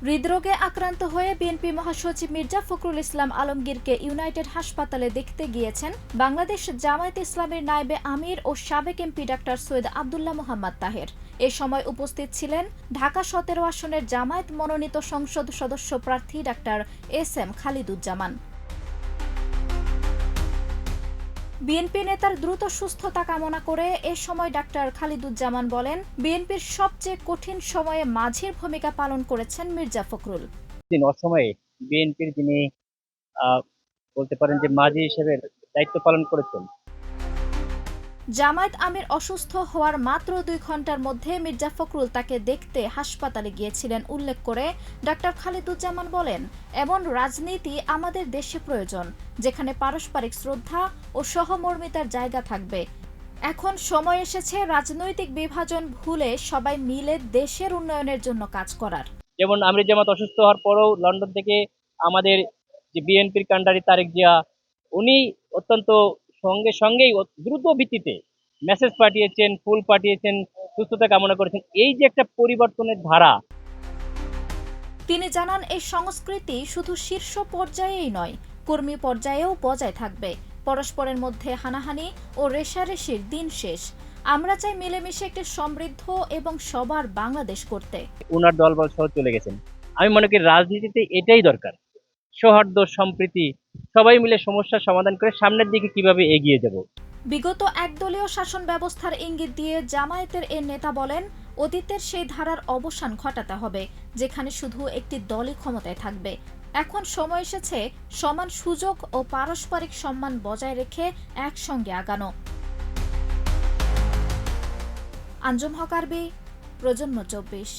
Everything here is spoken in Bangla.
হৃদরোগে আক্রান্ত হয়ে বিএনপি মহাসচিব মির্জা ফখরুল ইসলাম আলমগীরকে ইউনাইটেড হাসপাতালে দেখতে গিয়েছেন বাংলাদেশ জামায়াতে ইসলামীর নায়েবে আমির ও সাবেক এমপি ডাক্তার সৈয়দ আব্দুল্লাহ মোহাম্মদ তাহের। এ সময় উপস্থিত ছিলেন ঢাকা ১৭ আসনের জামায়াত মনোনীত সংসদ সদস্য প্রার্থী ডাক্তার এস.এম. খালিদুজ্জামান। বিএনপি নেতার দ্রুত সুস্থতা কামনা করে এ সময় ডাক্তার খালিদুজ্জামান বলেন, বিএনপির সবচেয়ে কঠিন সময়ে মাঝির ভূমিকা পালন করেছেন মির্জা ফখরুল। অসময়ে বিএনপির যিনি বলতে পারেন যে মাঝি হিসেবে দায়িত্ব পালন করেছেন। জামায়াত আমির অসুস্থ হওয়ার মাত্র ২ ঘন্টার মধ্যে মির্জা ফখরুল তাকে দেখতে হাসপাতালে গিয়েছিলেন উল্লেখ করে ডাক্তার খালিদুজ্জামান বলেন, এমন রাজনীতি আমাদের দেশে প্রয়োজন, যেখানে পারস্পরিক শ্রদ্ধা ও সহমর্মিতার জায়গা থাকবে। এখন সময় এসেছে রাজনৈতিক বিভাজন ভুলে সবাই মিলে দেশের উন্নয়নের জন্য কাজ করার। যেমন আমির জামাত অসুস্থ হওয়ার পরেও লন্ডন থেকে আমাদের যে বিএনপির কান্ডারি তারেক জিয়া, উনি অত্যন্ত সঙ্গেই দ্রুত ভিত্তিতে মেসেজ পাঠিয়েছেন, ফুল পাঠিয়েছেন, সুস্থতা কামনা করেছেন। এই যে একটা পরিবর্তনের ধারা। তিনি জানান, এই সংস্কৃতি শুধু শীর্ষ পর্যায়েই নয়, কর্মী পর্যায়েও বজায় থাকবে। পরস্পরের মধ্যে হানাহানি ও রেষারেষির দিন শেষ। আমরা চাই মিলেমিশে একটি সমৃদ্ধ এবং সবার বাংলাদেশ করতে। উনার দলবল সহ চলে গেছেন। আমি মনে করি রাজনীতিতে এটাই দরকার, সৌহার্দ্য, সম্প্রীতি, সবাই মিলে সমস্যার সমাধান করে সামনের দিকে কিভাবে এগিয়ে যাব। বিগত একদলীয় শাসন ব্যবস্থার ইঙ্গিত দিয়ে জামায়াতের এ নেতা বলেন, অতীতের সেই ধারার অবসান ঘটাতে হবে, যেখানে শুধু একটি দলই ক্ষমতায় থাকবে। এখন সময় এসেছে সমান সুযোগ ও পারস্পরিক সম্মান বজায় রেখে একসঙ্গে আগানো। আঞ্জুম হক আরবি, প্রজন্ম ২৪।